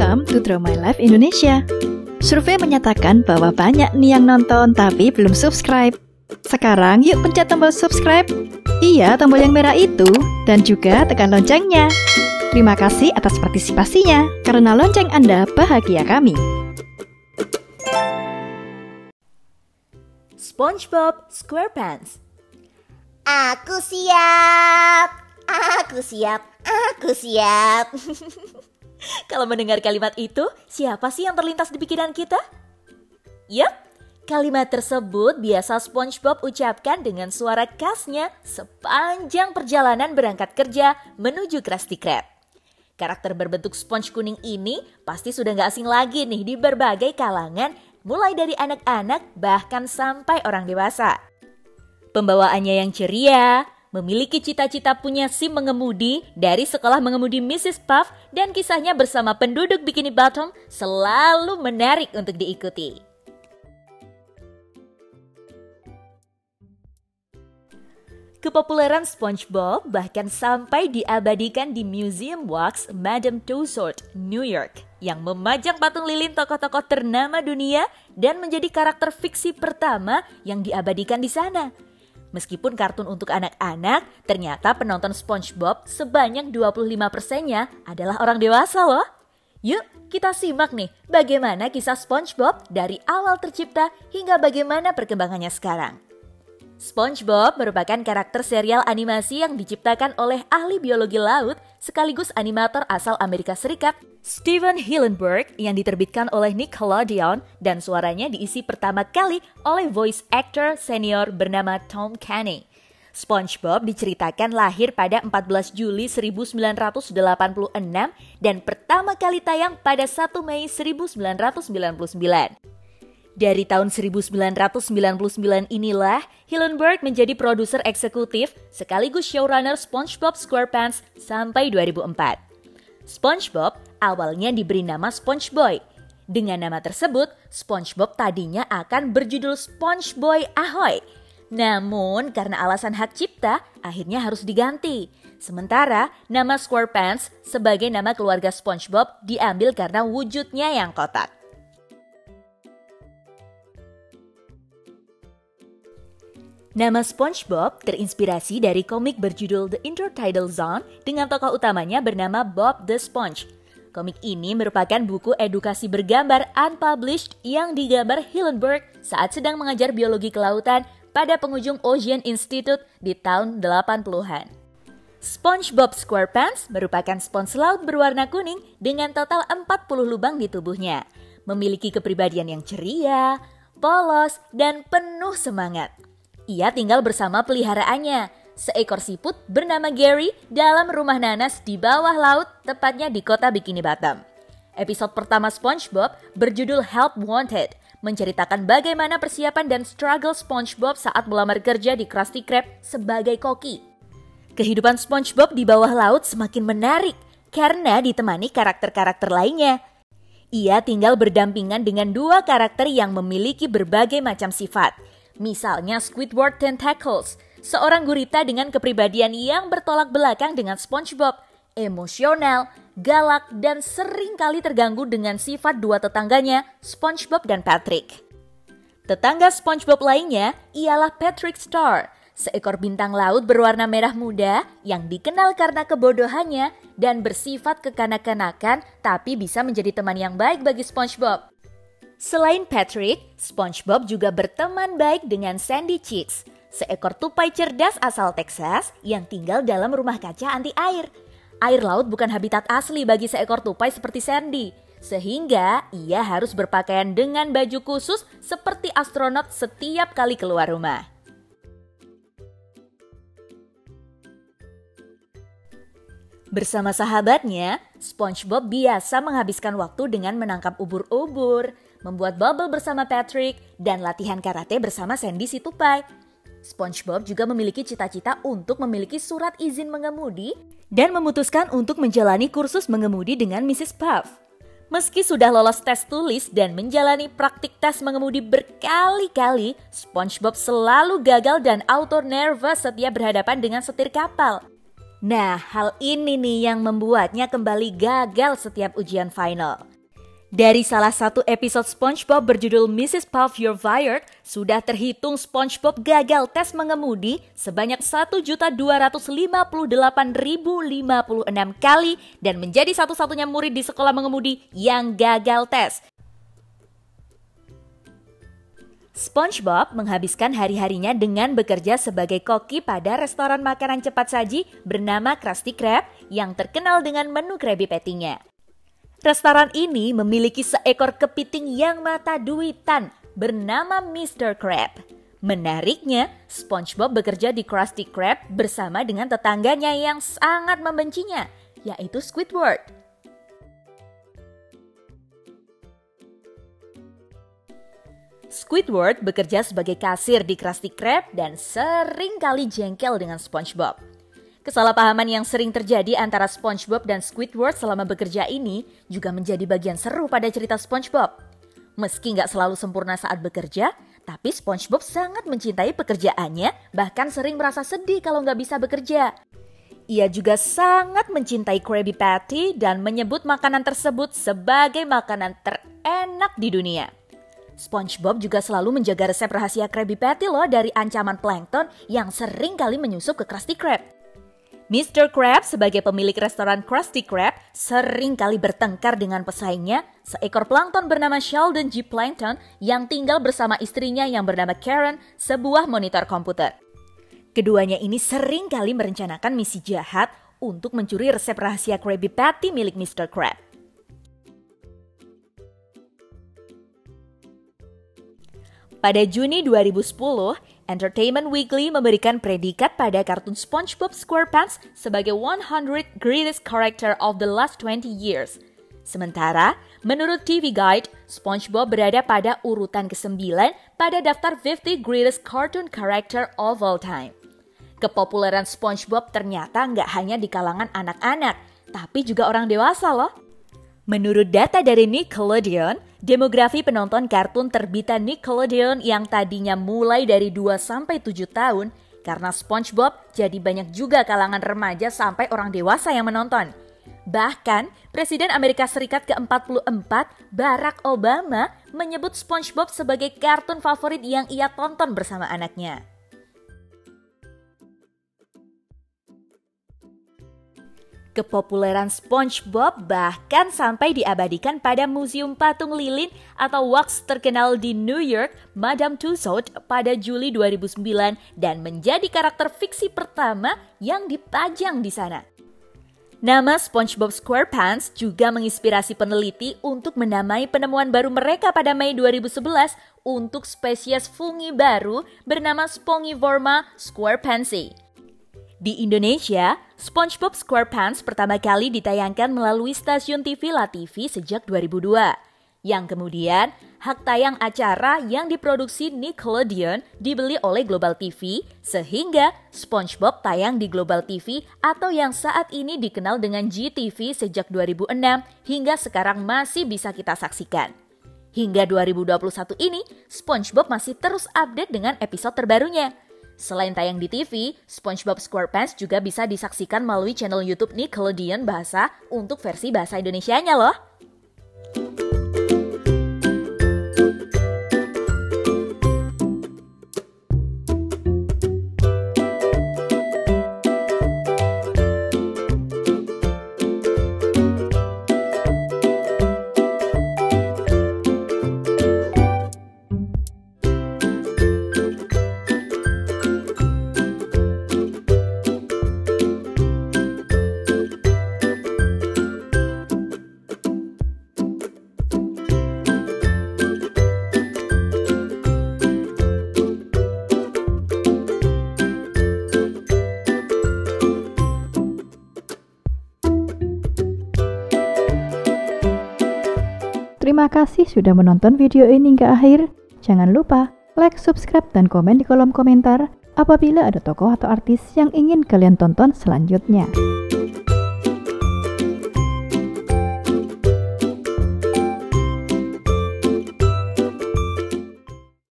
Welcome to Draw My Life Indonesia. Survei menyatakan bahwa banyak nih yang nonton tapi belum subscribe. Sekarang yuk pencet tombol subscribe. Iya, tombol yang merah itu. Dan juga tekan loncengnya. Terima kasih atas partisipasinya. Karena lonceng Anda bahagia kami. SpongeBob SquarePants. Aku siap, aku siap, aku siap. Kalau mendengar kalimat itu, siapa sih yang terlintas di pikiran kita? Yup, kalimat tersebut biasa SpongeBob ucapkan dengan suara khasnya sepanjang perjalanan berangkat kerja menuju Krusty Krab. Karakter berbentuk sponge kuning ini pasti sudah gak asing lagi nih di berbagai kalangan, mulai dari anak-anak bahkan sampai orang dewasa. Pembawaannya yang ceria, memiliki cita-cita punya SIM mengemudi dari sekolah mengemudi Mrs. Puff, dan kisahnya bersama penduduk Bikini Bottom selalu menarik untuk diikuti. Kepopuleran SpongeBob bahkan sampai diabadikan di Museum Wax Madame Tussauds, New York, yang memajang patung lilin tokoh-tokoh ternama dunia dan menjadi karakter fiksi pertama yang diabadikan di sana. Meskipun kartun untuk anak-anak, ternyata penonton SpongeBob sebanyak 25%-nya adalah orang dewasa loh. Yuk, kita simak nih bagaimana kisah SpongeBob dari awal tercipta hingga bagaimana perkembangannya sekarang. SpongeBob merupakan karakter serial animasi yang diciptakan oleh ahli biologi laut sekaligus animator asal Amerika Serikat, Steven Hillenburg, yang diterbitkan oleh Nickelodeon dan suaranya diisi pertama kali oleh voice actor senior bernama Tom Kenny. SpongeBob diceritakan lahir pada 14 Juli 1986 dan pertama kali tayang pada 1 Mei 1999. Dari tahun 1999 inilah Hillenburg menjadi produser eksekutif sekaligus showrunner SpongeBob SquarePants sampai 2004. SpongeBob awalnya diberi nama SpongeBoy. Dengan nama tersebut, SpongeBob tadinya akan berjudul SpongeBoy Ahoy. Namun karena alasan hak cipta, akhirnya harus diganti. Sementara nama SquarePants sebagai nama keluarga SpongeBob diambil karena wujudnya yang kotak. Nama SpongeBob terinspirasi dari komik berjudul The Intertidal Zone dengan tokoh utamanya bernama Bob the Sponge. Komik ini merupakan buku edukasi bergambar unpublished yang digambar Hillenburg saat sedang mengajar biologi kelautan pada penghujung Ocean Institute di tahun 80-an. SpongeBob SquarePants merupakan spons laut berwarna kuning dengan total 40 lubang di tubuhnya. Memiliki kepribadian yang ceria, polos, dan penuh semangat. Ia tinggal bersama peliharaannya, seekor siput bernama Gary dalam rumah nanas di bawah laut, tepatnya di kota Bikini Bottom. Episode pertama SpongeBob berjudul Help Wanted, menceritakan bagaimana persiapan dan struggle SpongeBob saat melamar kerja di Krusty Krab sebagai koki. Kehidupan SpongeBob di bawah laut semakin menarik karena ditemani karakter-karakter lainnya. Ia tinggal berdampingan dengan dua karakter yang memiliki berbagai macam sifat. Misalnya Squidward Tentacles, seorang gurita dengan kepribadian yang bertolak belakang dengan SpongeBob, emosional, galak, dan sering kali terganggu dengan sifat dua tetangganya, SpongeBob dan Patrick. Tetangga SpongeBob lainnya ialah Patrick Star, seekor bintang laut berwarna merah muda yang dikenal karena kebodohannya dan bersifat kekanak-kanakan tapi bisa menjadi teman yang baik bagi SpongeBob. Selain Patrick, SpongeBob juga berteman baik dengan Sandy Cheeks, seekor tupai cerdas asal Texas yang tinggal dalam rumah kaca anti air. Air laut bukan habitat asli bagi seekor tupai seperti Sandy, sehingga ia harus berpakaian dengan baju khusus seperti astronot setiap kali keluar rumah. Bersama sahabatnya, SpongeBob biasa menghabiskan waktu dengan menangkap ubur-ubur, membuat bubble bersama Patrick, dan latihan karate bersama Sandy si tupai. SpongeBob juga memiliki cita-cita untuk memiliki surat izin mengemudi dan memutuskan untuk menjalani kursus mengemudi dengan Mrs. Puff. Meski sudah lolos tes tulis dan menjalani praktik tes mengemudi berkali-kali, SpongeBob selalu gagal dan auto nervous setiap berhadapan dengan setir kapal. Nah, hal ini nih yang membuatnya kembali gagal setiap ujian final. Dari salah satu episode SpongeBob berjudul Mrs. Puff You're Fired, sudah terhitung SpongeBob gagal tes mengemudi sebanyak 1.258.056 kali dan menjadi satu-satunya murid di sekolah mengemudi yang gagal tes. SpongeBob menghabiskan hari-harinya dengan bekerja sebagai koki pada restoran makanan cepat saji bernama Krusty Krab yang terkenal dengan menu Krabby Patty-nya. Restoran ini memiliki seekor kepiting yang mata duitan bernama Mr. Krab. Menariknya, SpongeBob bekerja di Krusty Krab bersama dengan tetangganya yang sangat membencinya, yaitu Squidward. Squidward bekerja sebagai kasir di Krusty Krab dan sering kali jengkel dengan SpongeBob. Kesalahpahaman yang sering terjadi antara SpongeBob dan Squidward selama bekerja ini juga menjadi bagian seru pada cerita SpongeBob. Meski nggak selalu sempurna saat bekerja, tapi SpongeBob sangat mencintai pekerjaannya, bahkan sering merasa sedih kalau nggak bisa bekerja. Ia juga sangat mencintai Krabby Patty dan menyebut makanan tersebut sebagai makanan terenak di dunia. SpongeBob juga selalu menjaga resep rahasia Krabby Patty loh dari ancaman plankton yang sering kali menyusup ke Krusty Krab. Mr. Krab sebagai pemilik restoran Krusty Krab sering kali bertengkar dengan pesaingnya, seekor plankton bernama Sheldon G. Plankton yang tinggal bersama istrinya yang bernama Karen, sebuah monitor komputer. Keduanya ini sering kali merencanakan misi jahat untuk mencuri resep rahasia Krabby Patty milik Mr. Krab. Pada Juni 2010, Entertainment Weekly memberikan predikat pada kartun SpongeBob SquarePants sebagai 100 Greatest Character of the Last 20 Years. Sementara, menurut TV Guide, SpongeBob berada pada urutan ke-9 pada daftar 50 Greatest Cartoon Character of All Time. Kepopuleran SpongeBob ternyata nggak hanya di kalangan anak-anak, tapi juga orang dewasa loh. Menurut data dari Nickelodeon, demografi penonton kartun terbitan Nickelodeon yang tadinya mulai dari 2-7 tahun, karena SpongeBob jadi banyak juga kalangan remaja sampai orang dewasa yang menonton. Bahkan, Presiden Amerika Serikat ke-44, Barack Obama, menyebut SpongeBob sebagai kartun favorit yang ia tonton bersama anaknya. Kepopuleran SpongeBob bahkan sampai diabadikan pada Museum Patung Lilin atau wax terkenal di New York, Madame Tussauds pada Juli 2009 dan menjadi karakter fiksi pertama yang dipajang di sana. Nama SpongeBob SquarePants juga menginspirasi peneliti untuk menamai penemuan baru mereka pada Mei 2011 untuk spesies fungi baru bernama Spongivorma squarepantsi. Di Indonesia, SpongeBob SquarePants pertama kali ditayangkan melalui stasiun TV LaTV sejak 2002. Yang kemudian, hak tayang acara yang diproduksi Nickelodeon dibeli oleh Global TV, sehingga SpongeBob tayang di Global TV atau yang saat ini dikenal dengan GTV sejak 2006 hingga sekarang masih bisa kita saksikan. Hingga 2021 ini, SpongeBob masih terus update dengan episode terbarunya. Selain tayang di TV, SpongeBob SquarePants juga bisa disaksikan melalui channel YouTube Nickelodeon Bahasa untuk versi bahasa Indonesianya loh. Terima kasih sudah menonton video ini hingga akhir. Jangan lupa like, subscribe, dan komen di kolom komentar apabila ada tokoh atau artis yang ingin kalian tonton selanjutnya.